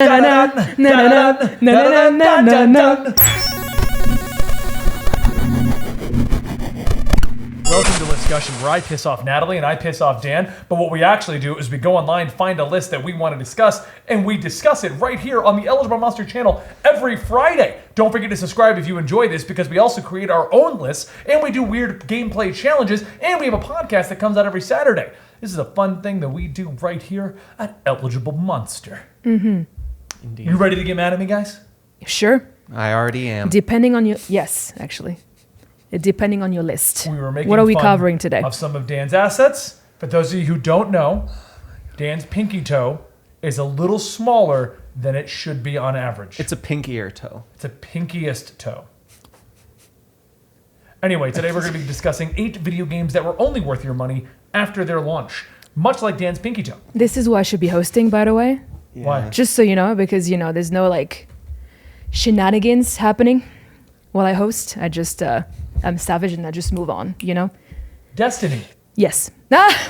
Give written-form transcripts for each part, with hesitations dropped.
Welcome to Listcussion, where I piss off Natalie and I piss off Dan. But what we actually do is we go online, find a list that we want to discuss, and we discuss it right here on the Eligible Monster channel every Friday. Don't forget to subscribe if you enjoy this, because we also create our own lists, and we do weird gameplay challenges, and we have a podcast that comes out every Saturday. This is a fun thing that we do right here at Eligible Monster. Mm-hmm. Indeed. You ready to get mad at me, guys? Sure. I already am. Depending on your... Yes, actually. Depending on your list. We were making what are we fun covering today? Of some of Dan's assets. For those of you who don't know, Dan's pinky toe is a little smaller than it should be on average. It's a pinkier toe. It's a pinkiest toe. Anyway, today we're going to be discussing 8 video games that were only worth your money after their launch, much like Dan's pinky toe. This is who I should be hosting, by the way. Yeah. Why? Just so you know, because, there's no, shenanigans happening while I host. I'm savage and I just move on, Destiny. Yes.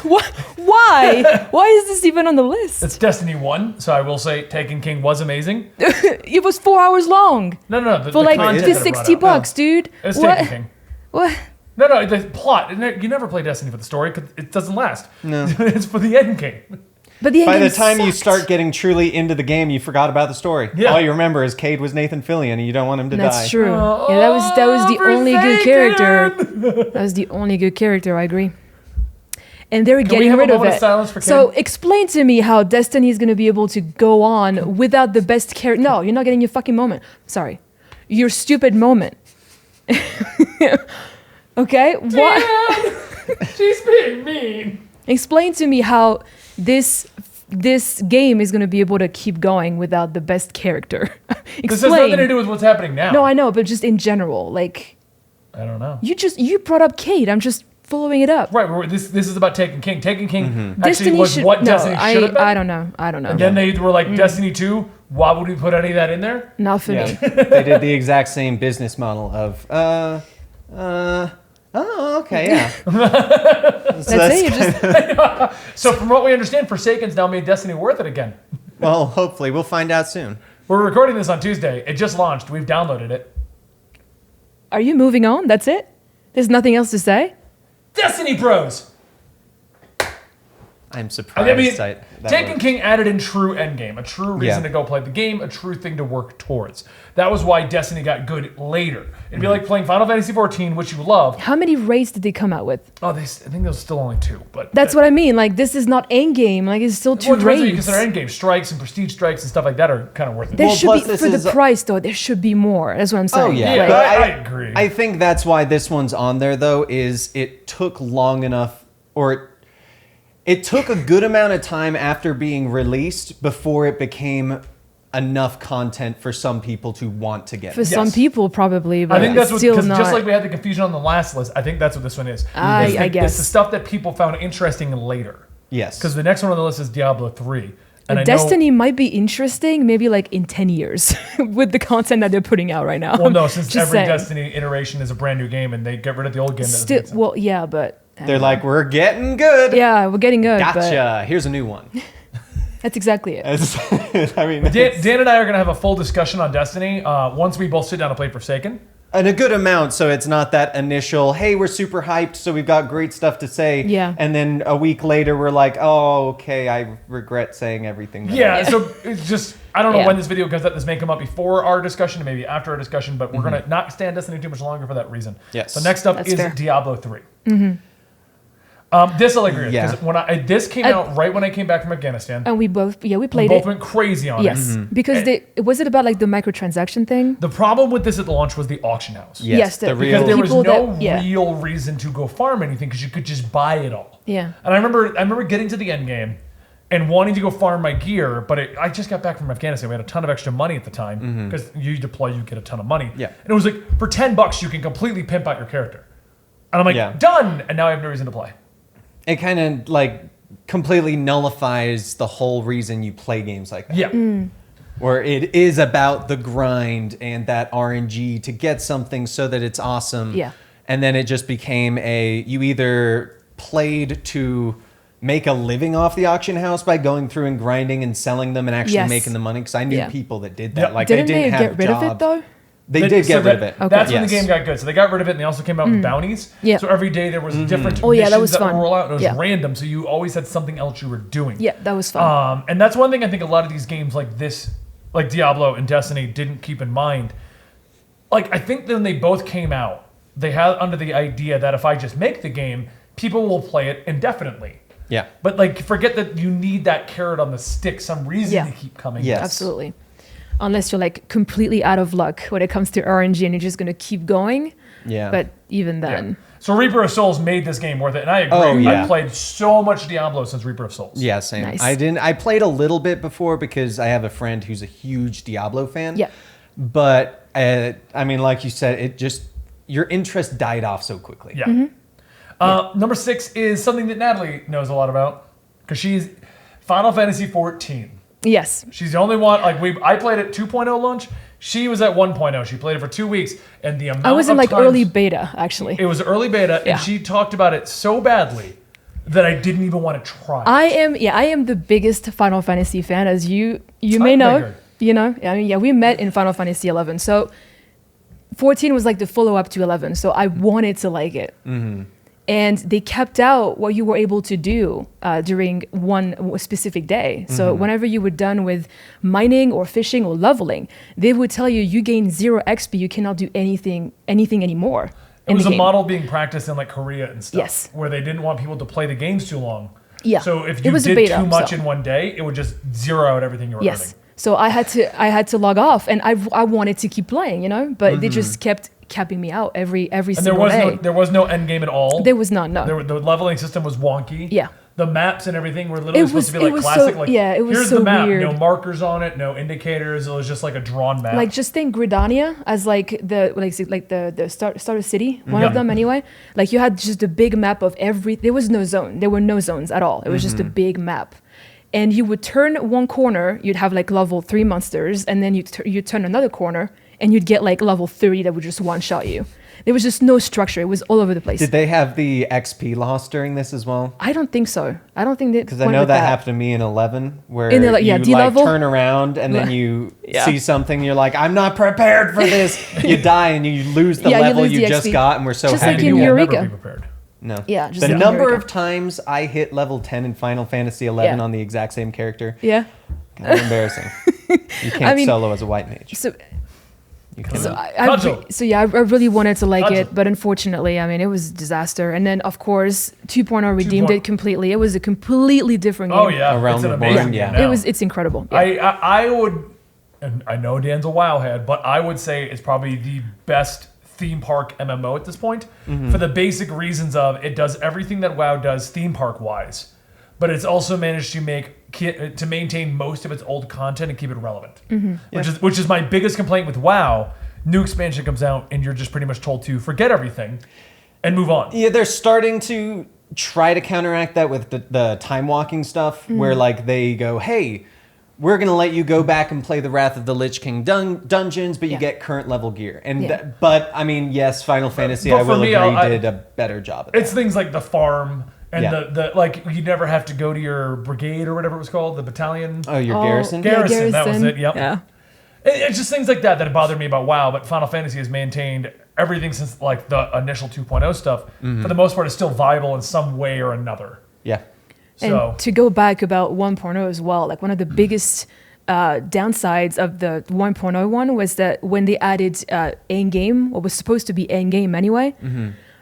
Why? Why is this even on the list? It's Destiny 1, so I will say Taken King was amazing. It was 4 hours long. No. For the content that it brought $60, out. dude. It's What? Taken King. What? No, the plot. You never play Destiny for the story because it doesn't last. No. It's for the end game. But the By the endgame time you sucked. start getting truly into the game, you forgot about the story. Yeah. All you remember is Cade was Nathan Fillion, and you don't want him to die. That's true. Yeah, that was the only good character. That was the only good character. I agree. And they're we getting have a rid of moment of it. silence for So Ken? explain to me how Destiny is going to be able to go on without the best character. No, you're not getting your fucking moment. Sorry, your stupid moment. Okay, what? She's being mean. Explain to me how this game is going to be able to keep going without the best character. This has nothing to do with what's happening now. No, I know, but just in general, I don't know. you brought up Kate. I'm just following it up. Right, this is about Taken King. Taken King actually Destiny was should, what no, Destiny should have been. I don't know. And then they were like, Destiny 2, why would we put any of that in there? Not for me. They did the exact same business model of, oh, okay, yeah. That's it. You just So from what we understand, Forsaken's now made Destiny worth it again. Well, hopefully. We'll find out soon. We're recording this on Tuesday. It just launched. We've downloaded it. Are you moving on? That's it? There's nothing else to say? Destiny Bros! I'm surprised. I mean, that Taken worked. King added in true endgame, a true reason to go play the game, a true thing to work towards. That was why Destiny got good later. It'd be like playing Final Fantasy XIV, which you love. How many raids did they come out with? Oh, I think there's still only 2, but That's what I mean. This is not endgame. It's still 2 what you raids. consider endgame strikes and prestige strikes and stuff like that are kind of worth it. There Well, should plus be, this for is- the price, though, there should be more. That's what I'm saying. Oh, yeah. Yeah, But I agree. I think that's why this one's on there, though, is it took long enough, or it took a good amount of time after being released before it became enough content for some people to want to get For it. some people, probably, but I think that's what, still because not. just like we had the confusion on the last list, I think that's what this one is. I It's the- guess. It's the stuff that people found interesting later. Yes. Because the next one on the list is Diablo 3. And Destiny might be interesting, maybe in 10 years with the content that they're putting out right now. Well, no, since Just every saying. Destiny iteration is a brand new game and they get rid of the old game. that doesn't Still, make sense. well, yeah, but They're like, we're getting good. yeah, we're getting good. Gotcha. Here's a new one. But that's exactly it. I mean, Dan and I are going to have a full discussion on Destiny once we both sit down and play Forsaken. and a good amount, so it's not that initial, hey, we're super hyped, so we've got great stuff to say. Yeah. And then a week later, we're like, oh, okay, I regret saying everything. that I Yeah, did." so it's just, I don't know Yeah. when this video comes out. This may come up before our discussion, maybe after our discussion, but we're going to not stand Destiny too much longer for that reason. Yes. So next up That's is fair. Diablo 3. This I'll agree with, Yeah. because this came out right when I came back from Afghanistan. And we both, we We played both it. went crazy on it. Yes, because was it about the microtransaction thing? The problem with this at the launch was the auction house. Yes, the the- Because real. there was People no that- yeah. real reason to go farm anything because you could just buy it all. Yeah. And I remember getting to the end game and wanting to go farm my gear, but I just got back from Afghanistan. We had a ton of extra money at the time because you deploy, you get a ton of money. Yeah. And it was like, for $10, you can completely pimp out your character. And I'm like, Yeah. done! And now I have no reason to play. It kind of completely nullifies the whole reason you play games like that. Yeah. Where it is about the grind and that RNG to get something so that it's awesome. Yeah. And then it just became you either played to make a living off the auction house by going through and grinding and selling them and actually Yes. making the money. Because I knew Yeah. people that did that. Yeah. Like Didn't they didn't they have get rid of jobs. it though? They did get rid of it. Okay. That's when the Yes. game got good. So they got rid of it, and they also came out with bounties. Yeah. So every day there was different Oh, yeah, that missions was that fun. would roll out. And it was Yeah. random, so you always had something else you were doing. Yeah, that was fun. And that's one thing I think a lot of these games like this, like Diablo and Destiny, didn't keep in mind. Like, I think when they both came out, they had under the idea that if I just make the game, people will play it indefinitely. Yeah. But like, forget that you need that carrot on the stick, some reason Yeah. to keep coming. Yes. Absolutely. Unless you're like completely out of luck when it comes to RNG and you're just gonna keep going. Yeah. But even Yeah. then, So Reaper of Souls made this game worth it, and I agree. Oh, yeah. I played so much Diablo since Reaper of Souls. Yeah, same. Nice. I played a little bit before because I have a friend who's a huge Diablo fan. Yeah. But I mean, like you said, it just your interest died off so quickly. Yeah. Number 6 is something that Natalie knows a lot about because she's Final Fantasy 14. yes. She's the only one. Like I played it 2.0 launch. She was at 1.0. She played it for 2 weeks, and the amount I was in of like times- early beta actually. It was early beta, Yeah. and she talked about it so badly that I didn't even want to try. I am the biggest Final Fantasy fan, as you may I know. figured. You know, I mean, yeah, we met in Final Fantasy 11, so 14 was like the follow up to 11, so I wanted to like it. And they kept out what you were able to do during one specific day. So whenever you were done with mining or fishing or leveling, they would tell you gain 0 XP, you cannot do anything anymore. It was a model being practiced in like Korea and stuff, Yes. where they didn't want people to play the games too long. Yeah. So if It you was a did beta, too much so- in one day, it would just zero out everything you were Yes. earning. So I had to log off, and I wanted to keep playing, you know, but they just kept capping me out every And single day. there was no end game at all. There was none. No. The leveling system was wonky. Yeah. The maps and everything were literally It supposed to be was- like it was classic. so- like yeah, it was here's so the map, weird. no markers on it, no indicators. It was just like a drawn map. Like just think Gridania as like the starter city, one of Yeah. them anyway. Like you had just a big map of every. There was no zone. There were no zones at all. It was just a big map. And you would turn one corner, you'd have like level 3 monsters, and then you'd turn another corner, and you'd get like level 30 that would just one shot you. There was just no structure. It was all over the place. Did they have the XP loss during this as well? I don't think so. I don't think they Because I went know with that happened to me in 11, where In the, like, yeah, you D-level? turn around and then you Yeah. see something, you're like, I'm not prepared for this. You die and you lose the Yeah, you level lose you the just XP. got, and we're so Just happy. like in you will Eureka. never be prepared. No. Yeah, just the like number Eureka. of times I hit level 10 in Final Fantasy 11 Yeah. on the exact same character, Yeah. kind of embarrassing. You can't mean- solo as a white mage. So You can. So Cudgel. I really wanted to like Cudgel. it, but unfortunately, I mean, it was a disaster. And then, of course, 2.0 redeemed 2.0. it completely. It was a completely different game. Oh yeah, Around it's an the amazing board, game yeah. now. It's incredible. Yeah. I would, and I know Dan's a WoW head, but I would say it's probably the best theme park MMO at this point for the basic reasons of it does everything that WoW does theme park wise, but it's also managed to maintain most of its old content and keep it relevant, which is my biggest complaint with WoW. New expansion comes out and you're just pretty much told to forget everything and move on. Yeah, they're starting to try to counteract that with the time walking stuff, where like they go, hey, we're going to let you go back and play the Wrath of the Lich King dungeons, but you Yeah. get current level gear. And Yeah. but I mean, yes, Final Fantasy, but I for will me, agree, did a better job at It's that. things like the farm and Yeah. the like. You never have to go to your brigade or whatever it was called, the battalion. Oh, your Oh, garrison? yeah, Garrison, that was it, yep. Yeah. It's just things like that bothered me about WoW, but Final Fantasy has maintained everything since like the initial 2.0 stuff. For the most part, is still viable in some way or another. Yeah. So And to go back about 1.0 as well, like one of the biggest downsides of the 1.0 one was that when they added end game, what was supposed to be end game anyway,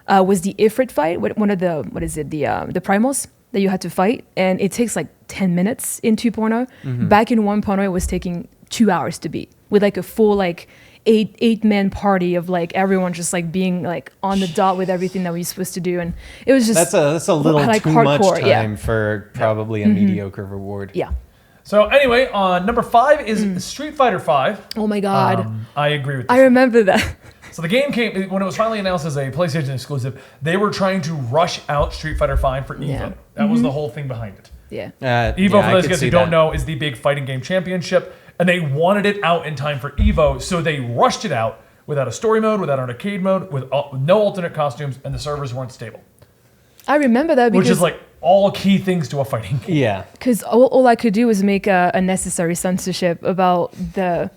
was the Ifrit fight. One of the the primals that you had to fight, and it takes like 10 minutes in 2.0. Back in 1.0, it was taking 2 hours to beat with like a full like eight-man party of like everyone just like being like on the dot with everything that we were supposed to do, and it was just That's a little like too much hardcore, time yeah. for probably a mediocre reward. yeah. So anyway, number 5 is Street Fighter 5. Oh my god, I agree with this. I remember that. So the game came when it was finally announced as a PlayStation exclusive. They were trying to rush out Street Fighter 5 for Evo. Yeah. That was the whole thing behind it. Yeah. Evo, yeah, I for those could guys see who don't that. know, is the big fighting game championship, and they wanted it out in time for Evo, so they rushed it out without a story mode, without an arcade mode, with no alternate costumes, and the servers weren't stable. I remember that Which because is like all key things to a fighting game. Yeah. Because all I could do was make a necessary censorship about the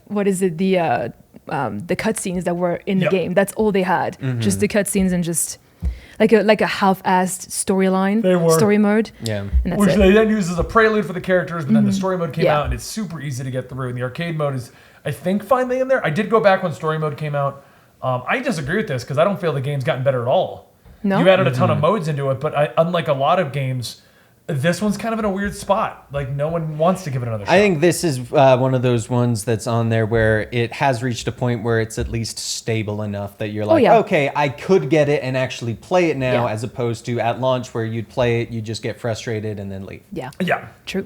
cutscenes that were in the Yep. game. That's all they had, just the cutscenes and just like a half-assed storyline, They were. story mode. Yeah. And that's Which it. they then use as a prelude for the characters, but then the story mode came Yeah. out and it's super easy to get through. And the arcade mode is, I think, finally in there. I did go back when story mode came out. I disagree with this because I don't feel the game's gotten better at all. No? You added a ton of modes into it, but unlike a lot of games, this one's kind of in a weird spot. Like, no one wants to give it another shot. I think this is one of those ones that's on there where it has reached a point where it's at least stable enough that you're like, yeah. okay, I could get it and actually play it now, Yeah. as opposed to at launch where you'd play it, you just get frustrated and then leave. Yeah, Yeah. true.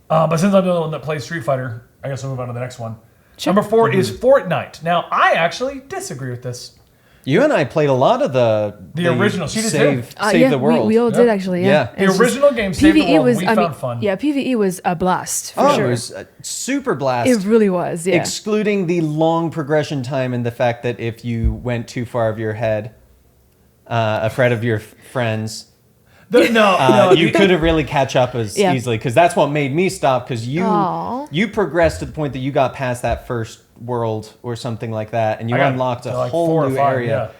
But since I'm the one that plays Street Fighter, I guess we'll move on to the next one. Sure. Number 4 is Fortnite. Now, I actually disagree with this. You and I played a lot of the original. She did too. Save Yeah, the World. we all Yeah. did actually. Yeah, Yeah. The It's just- original game, Save the World, we found fun. Yeah, PVE was a blast for Oh, sure. it was a super blast. It really was. Yeah. Excluding the long progression time and the fact that if you went too far of your head, afraid of your friends, No, you couldn't really catch up as Yeah. easily, because that's what made me stop, because Aw. you progressed to the point that you got past that first world or something like that, and you I got unlocked a to, like, whole 4 or new 5, area.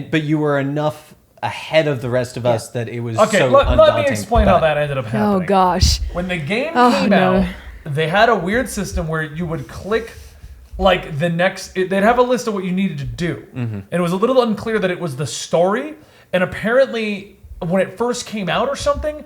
But you were enough ahead of the rest of us that it was Okay, so let me undaunting. explain how But- that ended up happening. Oh gosh. When the game Oh, came no. out, they had a weird system where you would click like the next. They'd have a list of what you needed to do, and it was a little unclear that it was the story. And apparently, when it first came out or something,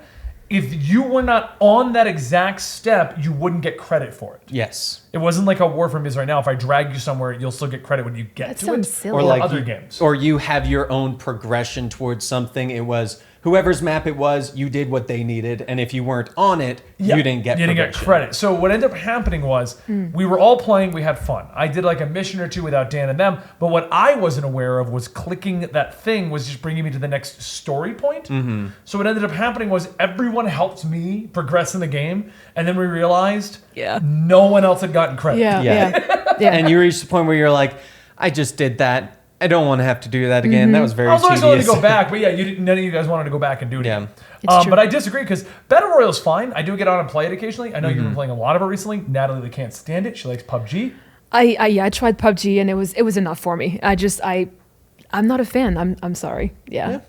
if you were not on that exact step, you wouldn't get credit for it. Yes. It wasn't like how Warframe is right now. If I drag you somewhere, you'll still get credit when you get That to sounds it. silly. Or Or like other you, games. or you have your own progression towards something. It was whoever's map it was, you did what they needed, and if you weren't on it, Yeah, you didn't get progression. credit. So what ended up happening was we were all playing, we had fun. I did like a mission or two without Dan and them, but what I wasn't aware of was clicking that thing was just bringing me to the next story point. So what ended up happening was everyone helped me progress in the game, and then we realized Yeah. no one else had gotten credit. Yeah. Yeah. Yeah. Yeah. And you reached the point where you're like, I just did that. I don't want to have to do that again. That was very I was always willing to tedious. go back, but yeah, none of you guys wanted to go back and do it. Yeah. again. It's true. But I disagree because Battle Royale's fine. I do get on and play it occasionally. I know you've been playing a lot of it recently. Natalie can't stand it. She likes PUBG. I tried PUBG and it was enough for me. I'm not a fan. I'm sorry. Yeah.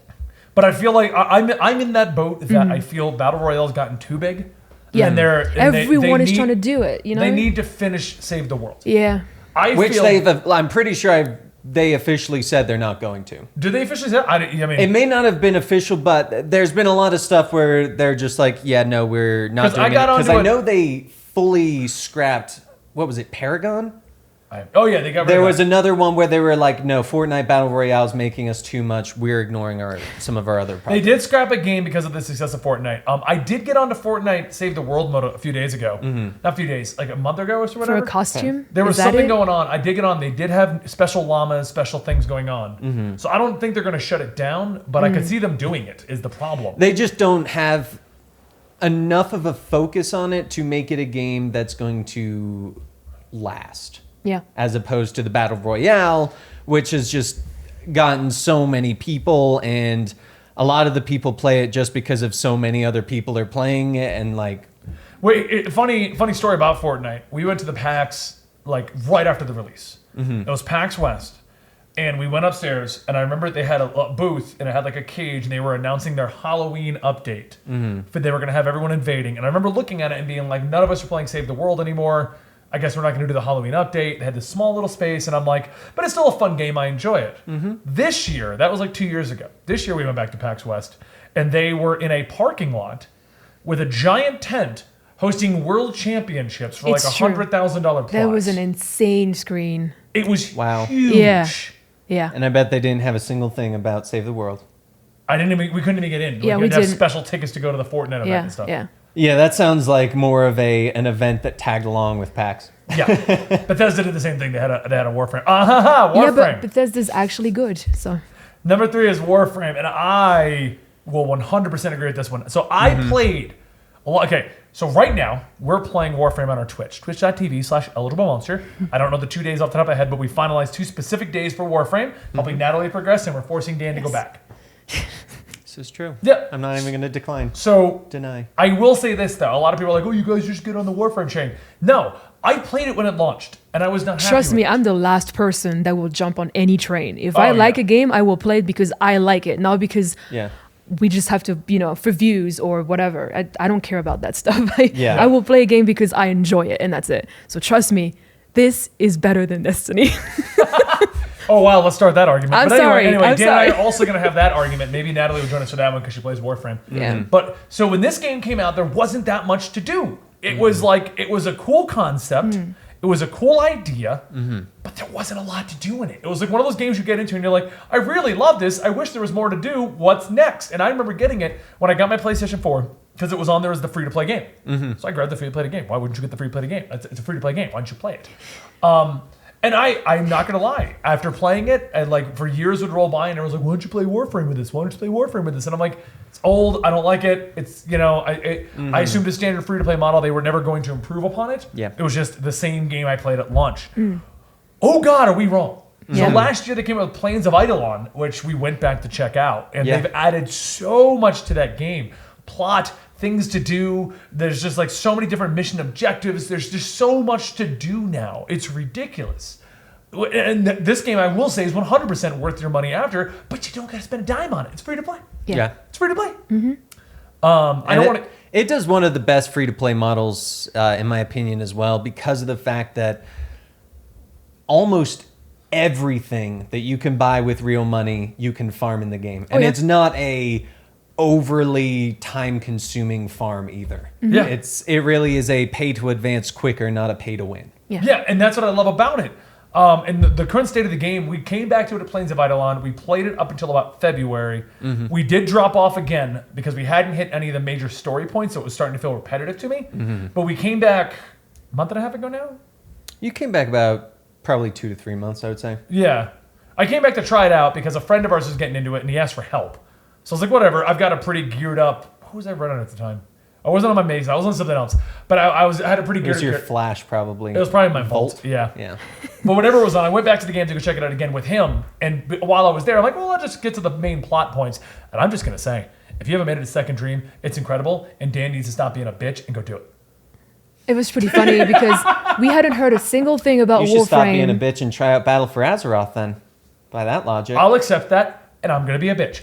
But I feel like I'm in that boat that I feel Battle Royale's gotten too big. Yeah. And Everyone is need- trying to do it, you know? They need to finish Save the World. Yeah. Which feel, I'm pretty sure they officially said they're not going to. do they officially say? I mean, It may not have been official, but there's been a lot of stuff where they're just like, yeah, no, we're not 'Cause I doing it. got Because onto I it- know they fully scrapped, what was it, Paragon? oh yeah, they got rid There of was that. another one where they were like, no, Fortnite Battle Royale is making us too much. We're ignoring some of our other They projects. did scrap a game because of the success of Fortnite. I did get onto Fortnite Save the World mode a few days ago. Not a few days, like a month ago or so. For Whatever. a costume? There was Is that something it? going on. I did get on. They did have special llamas, special things going on. So I don't think they're going to shut it down, but I could see them doing it is the problem. They just don't have enough of a focus on it to make it a game that's going to last. Yeah. As opposed to the Battle Royale, which has just gotten so many people, and a lot of the people play it just because of so many other people are playing it, and like, Funny story about Fortnite. We went to the PAX like right after the release. It was PAX West. And we went upstairs, and I remember they had a booth, and it had like a cage, and they were announcing their Halloween update. But they were going to have everyone invading. And I remember looking at it and being like, none of us are playing Save the World anymore. I guess we're not going to do the Halloween update. They had this small little space, and I'm like, but it's still a fun game. I enjoy it. This year, that was like 2 years ago. This year, we went back to PAX West, and they were in a parking lot with a giant tent hosting world championships for It's like true. $100,000 prize. That was an insane screen. It was Wow. huge. Yeah. Yeah. and I bet they didn't have a single thing about Save the World. We couldn't even get in. Yeah, we we had to have didn't. special tickets to go to the Fortnite event Yeah. and stuff. Yeah. Yeah, that sounds like more of an event that tagged along with PAX. Yeah. Bethesda did the same thing. They had a Warframe. Warframe. Yeah, but Bethesda's actually good. So Number 3 is Warframe, and I will 100% agree with this one. So I played a lot. Okay, so right now we're playing Warframe on our Twitch, twitch.tv/eligible-monster. I don't know the 2 days off the top of my head, but we finalized 2 specific days for Warframe, helping Natalie progress, and we're forcing Dan to go back. This is true. Yeah. I'm not even going to deny. I will say this though. A lot of people are like, "Oh, you guys just get on the Warframe chain." No, I played it when it launched, and I was not happy. Trust with me, it. I'm the last person that will jump on any train. If I like a game, I will play it because I like it, not because we just have to, for views or whatever. I don't care about that stuff. I will play a game because I enjoy it, and that's it. So trust me, this is better than Destiny. Oh wow, let's start that argument. I'm But sorry. Dan I'm and I sorry. are also going to have that argument. Maybe Natalie will join us for that one because she plays Warframe. Yeah. But so when this game came out, there wasn't that much to do. It was it was a cool concept. It was a cool idea, but there wasn't a lot to do in it. It was like one of those games you get into and you're like, I really love this. I wish there was more to do. What's next? And I remember getting it when I got my PlayStation 4 because it was on there as the free-to-play game. So I grabbed the free-to-play game. Why wouldn't you get the free-to-play game? It's a free-to-play game. Why don't you play it? And I'm not gonna lie. After playing it, and for years would roll by, and everyone's like, "Why don't you play Warframe with this? Why don't you play Warframe with this?" And I'm like, "It's old. I don't like it. It's I assumed the standard free-to-play model. They were never going to improve upon it. Yeah. It was just the same game I played at launch. Oh God, are we wrong? Yeah. So last year they came out with Plains of Eidolon, which we went back to check out, and Yeah. they've added so much to that game. Plot, things to do. There's just so many different mission objectives. There's just so much to do now. It's ridiculous. And this game, I will say, is 100% worth your money after, but you don't got to spend a dime on it. It's free to play. Yeah. It's free to play. I don't want to. It does one of the best free-to-play models, in my opinion, as well, because of the fact that almost everything that you can buy with real money, you can farm in the game. And it's not a overly time-consuming farm either. Yeah. It really is a pay-to-advance quicker, not a pay-to-win. Yeah, and that's what I love about it. And the current state of the game, we came back to it at Plains of Eidolon. We played it up until about February. We did drop off again because we hadn't hit any of the major story points, so it was starting to feel repetitive to me. But we came back a month and a half ago now? You came back about probably 2 to 3 months, I would say. Yeah. I came back to try it out because a friend of ours was getting into it, and he asked for help. So I was like, whatever. I've got a pretty geared up... Who was I running at the time? I wasn't on my maze. I was on something else. But I had a pretty It geared... was your Flash, probably. It was probably my Volt. Yeah. But whatever it was on, I went back to the game to go check it out again with him. And while I was there, I'm like, well, I'll just get to the main plot points. And I'm just going to say, if you haven't made it a second dream, it's incredible. And Dan needs to stop being a bitch and go do it. It was pretty funny because we hadn't heard a single thing about Warframe. You should stop being a bitch and try out Battle for Azeroth then. By that logic. I'll accept that, and I'm going to be a bitch.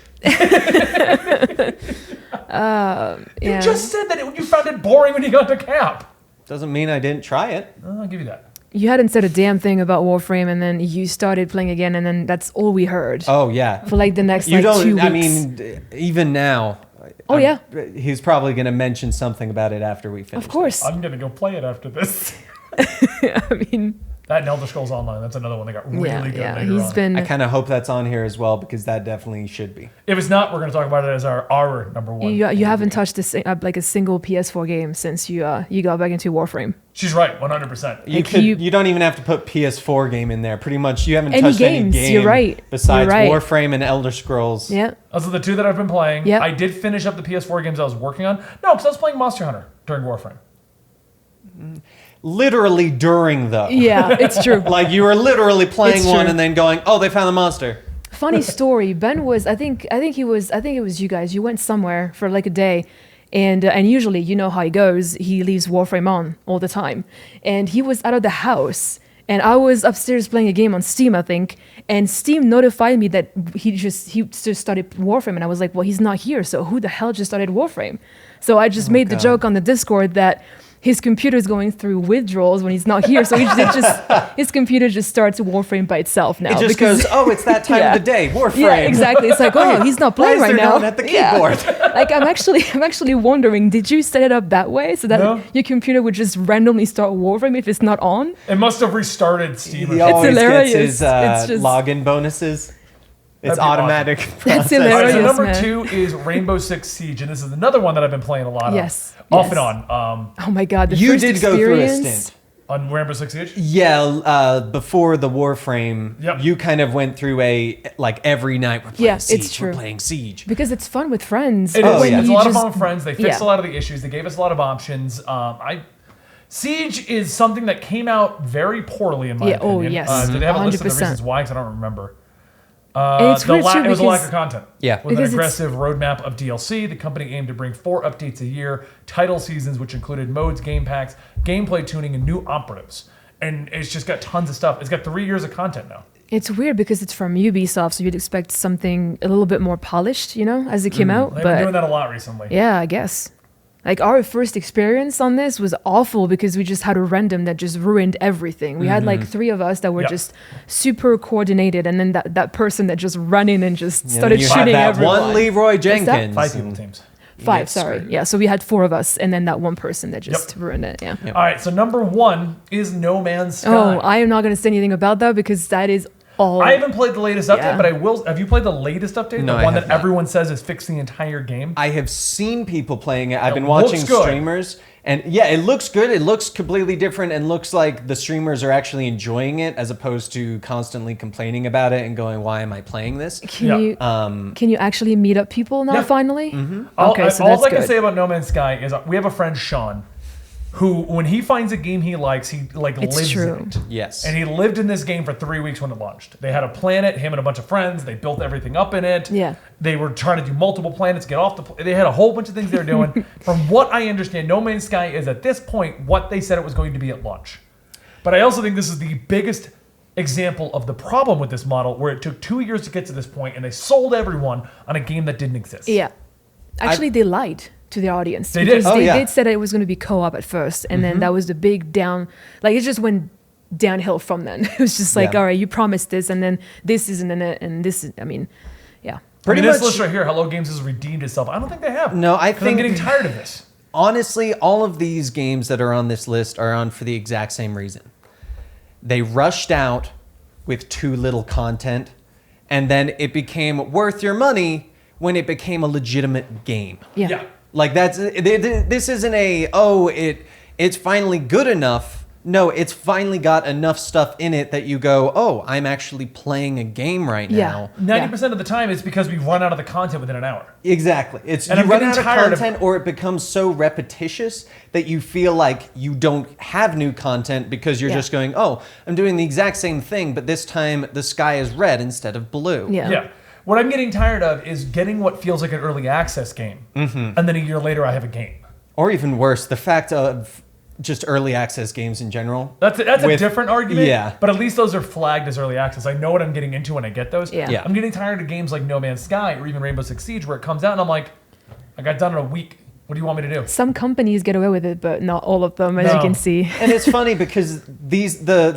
You just said that you found it boring when you got to Cap. Doesn't mean I didn't try it. I'll give you that. You hadn't said a damn thing about Warframe, and then you started playing again, and then that's all we heard. Oh, yeah. For the next 2 weeks. I mean, even now. Oh, yeah. He's probably going to mention something about it after we finish. Of course. I'm going to go play it after this. I mean... That and Elder Scrolls Online, that's another one that got really good later on. I kind of hope that's on here as well, because that definitely should be. If it's not, we're going to talk about it as our number one. You haven't touched a single PS4 game since you got back into Warframe. She's right, 100%. You don't even have to put PS4 game in there. Pretty much, you haven't any touched games, any game you're right. besides You're right. Warframe and Elder Scrolls. Yeah. Those are the two that I've been playing. Yep. I did finish up the PS4 games I was working on. No, because I was playing Monster Hunter during Warframe. Literally during, though. Yeah, it's true. Like, you were literally playing It's one true. and then going, oh, they found the monster. Funny story. Ben was, I think it was you guys. You went somewhere for a day. And usually, you know how he goes. He leaves Warframe on all the time. And he was out of the house. And I was upstairs playing a game on Steam, I think. And Steam notified me that he just started Warframe. And I was like, well, he's not here. So who the hell just started Warframe? So I just made the joke on the Discord that his computer is going through withdrawals when he's not here. So his computer just starts Warframe by itself now. It just goes, oh, it's that time of the day, Warframe. Yeah, exactly. It's like, oh, he's not playing right now. Why is there no one at the keyboard? Yeah. I'm actually wondering, did you set it up that way so that your computer would just randomly start Warframe if it's not on? It must have restarted Steam. He always hilarious. gets his It's just- login bonuses. It's That'd be automatic. That's process. hilarious. All right, so number man. 2 is Rainbow Six Siege, and this is another one that I've been playing a lot Yes, of. Off yes. and on. Oh my God, the You first did go through a experience. stint. On Rainbow Six Siege? Yeah, before the Warframe, Yep. you kind of went through every night we're playing Yeah, Siege, it's true. we're playing Siege. Because it's fun with friends. It Oh, is. yeah. It's a you lot of just- fun with friends. They fixed yeah. a lot of the issues. They gave us a lot of options. Siege is something that came out very poorly, in my Yeah, oh, opinion. yes. Did they have a list of the 100%. reasons why? Because I don't remember. And it's weird too it was a lack because- of content. Yeah. With an Because it's- aggressive roadmap of DLC, the company aimed to bring 4 updates a year, title seasons, which included modes, game packs, gameplay tuning, and new operatives. And it's just got tons of stuff. It's got 3 years of content now. It's weird because it's from Ubisoft, so you'd expect something a little bit more polished, as it came out. They've been doing But that a lot recently. yeah, I guess. Like our first experience on this was awful because we just had a random that just ruined everything. We had like 3 of us that were Yep. just super coordinated, and then that person that just ran in and just And started you shooting had that everyone. one Leroy that? Jenkins. 5 people teams. 5, Yes, sorry. right. Yeah, so we had 4 of us, and then that one person that just ruined it. Yeah. Yep. All right, so number 1 is No Man's Sky. Oh, I am not going to say anything about that because that is all. I haven't played the latest update, Yeah. but I will. Have you played the latest update? No, the I one have that not. everyone says has fixed the entire game? I have seen people playing it. I've been looks watching good. streamers, and yeah, it looks good. It looks completely different, and looks like the streamers are actually enjoying it, as opposed to constantly complaining about it and going, "Why am I playing this?" Can Yeah. you can you actually meet up people now Yeah. finally? All, Okay, so all that's I can good. say about No Man's Sky is we have a friend, Sean, who, when he finds a game he likes, he It's lives true. in it. Yes. And he lived in this game for 3 weeks when it launched. They had a planet, him and a bunch of friends. They built everything up in it. Yeah. They were trying to do multiple planets, get off the. They had a whole bunch of things they were doing. From what I understand, No Man's Sky is at this point what they said it was going to be at launch. But I also think this is the biggest example of the problem with this model, where it took 2 years to get to this point, and they sold everyone on a game that didn't exist. Yeah. Actually, they lied to the audience. They did? because Oh, they yeah. did say that it was going to be co-op at first, and then that was the big down. Like it just went downhill from then. It was just like, Yeah. all right, you promised this, and then this isn't in it, and this is. I mean, yeah. Pretty this much- list right here, Hello Games has redeemed itself. I don't think they have. No, I 'Cause I'm think- getting tired of this. Honestly, all of these games that are on this list are on for the exact same reason. They rushed out with too little content, and then it became worth your money when it became a legitimate game. Yeah. Like this isn't it's finally good enough. No, it's finally got enough stuff in it that you go, oh, I'm actually playing a game right Yeah. now. 90% of the time, it's because we run out of the content within an hour. Exactly. It's And you I'm run getting out of tired of- content, or it becomes so repetitious that you feel like you don't have new content because you're Yeah. just going, oh, I'm doing the exact same thing, but this time the sky is red instead of blue. Yeah. What I'm getting tired of is getting what feels like an early access game, and then a year later I have a game. Or even worse, the fact of just early access games in general. That's a With- different argument. yeah. But at least those are flagged as early access. I know what I'm getting into when I get those. Yeah. Yeah. I'm getting tired of games like No Man's Sky or even Rainbow Six Siege, where it comes out and I'm like, I got done in a week. What do you want me to do? Some companies get away with it, but not all of them, as you No. can see. And it's funny because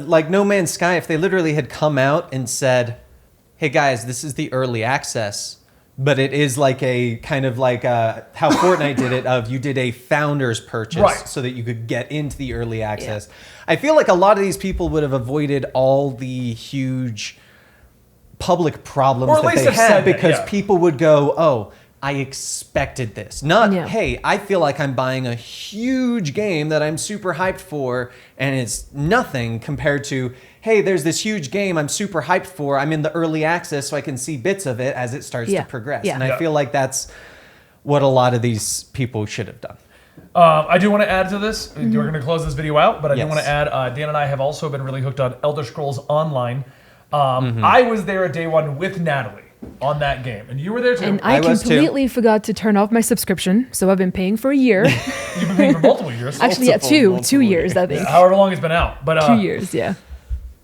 like No Man's Sky, if they literally had come out and said, hey guys, this is the early access, but it is like a kind of like how Fortnite did it, of you did a founder's purchase Right. so that you could get into the early access. I feel like a lot of these people would have avoided all the huge public problems Or at that least they have said had, that, because yeah. people would go, oh, I expected this. Not, Yeah. hey, I feel like I'm buying a huge game that I'm super hyped for, and it's nothing compared to, hey, there's this huge game I'm super hyped for. I'm in the early access so I can see bits of it as it starts Yeah. to progress. Yeah. And I Yeah. feel like that's what a lot of these people should have done. I do want to add to this. We're going to close this video out, but I do Yes. want to add, Dan and I have also been really hooked on Elder Scrolls Online. I was there at day one with Natalie on that game, and you were there too. And I I was too. completely forgot to turn off my subscription, so I've been paying for a year. You've been paying for multiple years. Actually, yeah, two multiple years, I think. However long it's been out. But 2 years, yeah.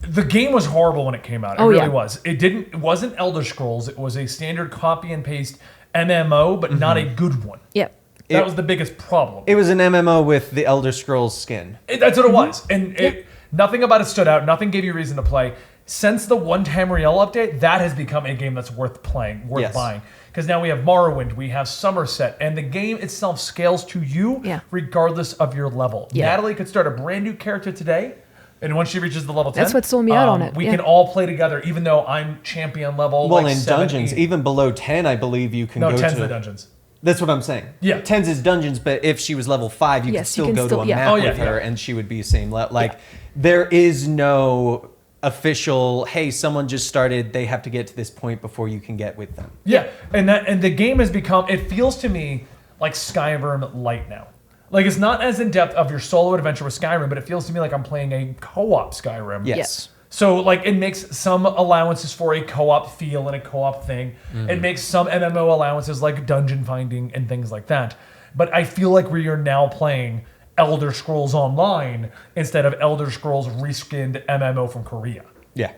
the game was horrible when it came out. It Oh, really yeah. was. It wasn't Elder Scrolls. It was a standard copy and paste MMO, but not a good one. Yep. That It- was the biggest problem. It was an MMO with the Elder Scrolls skin. That's what it was. And nothing about it stood out. Nothing gave you reason to play. Since the One Tamriel update, that has become a game that's worth playing, worth Yes. buying. Because now we have Morrowind, we have Somerset, and the game itself scales to you Yeah. regardless of your level. Yeah. Natalie could start a brand new character today, and once she reaches the level 10, That's what sold me out on it, We yeah. can all play together, even though I'm champion level. Well, like in 7, dungeons, 8. even below 10, I believe you can No, go 10's to the dungeons. That's what I'm saying. Yeah. 10's is dungeons, but if she was level 5, you could Yes, you still can go still- to a yeah. map Oh, yeah, with her yeah. and she would be same level. Like, there is no official, hey, someone just started, they have to get to this point before you can get with them. Yeah, and the game has become. It feels to me like Skyrim light now. Like it's not as in depth of your solo adventure with Skyrim, but it feels to me like I'm playing a co-op Skyrim. Yes. So like it makes some allowances for a co-op feel and a co-op thing. It makes some MMO allowances like dungeon finding and things like that. But I feel like we are now playing Elder Scrolls Online instead of Elder Scrolls reskinned MMO from Korea. Yeah.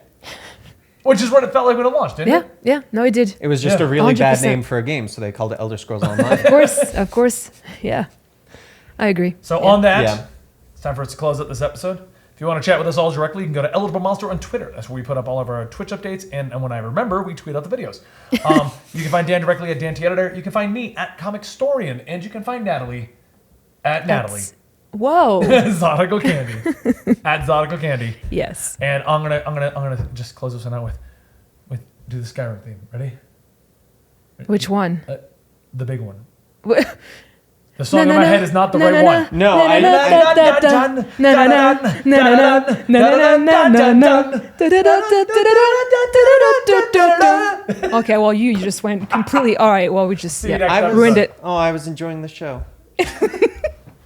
Which is what it felt like when it launched, didn't it? Yeah. No, it did. It was just Yeah. a really bad 100%. name for a game, so they called it Elder Scrolls Online. Of course. Yeah. I agree. So on that, Yeah. it's time for us to close out this episode. If you want to chat with us all directly, you can go to Eligible Monster on Twitter. That's where we put up all of our Twitch updates, and when I remember, we tweet out the videos. You can find Dan directly at Dan T Editor. You can find me at Comic Storian, and you can find Natalie at Natalie. Whoa. Zodical Candy at Zodical Candy. Yes. And I'm gonna just close this one out with do the Skyrim theme. Ready? Which one? The big one. Wh- The song in my head is not the right one. No, I Okay, well, you just went completely. All right, well, we just you next ruined episode. it. Oh, I was enjoying the show.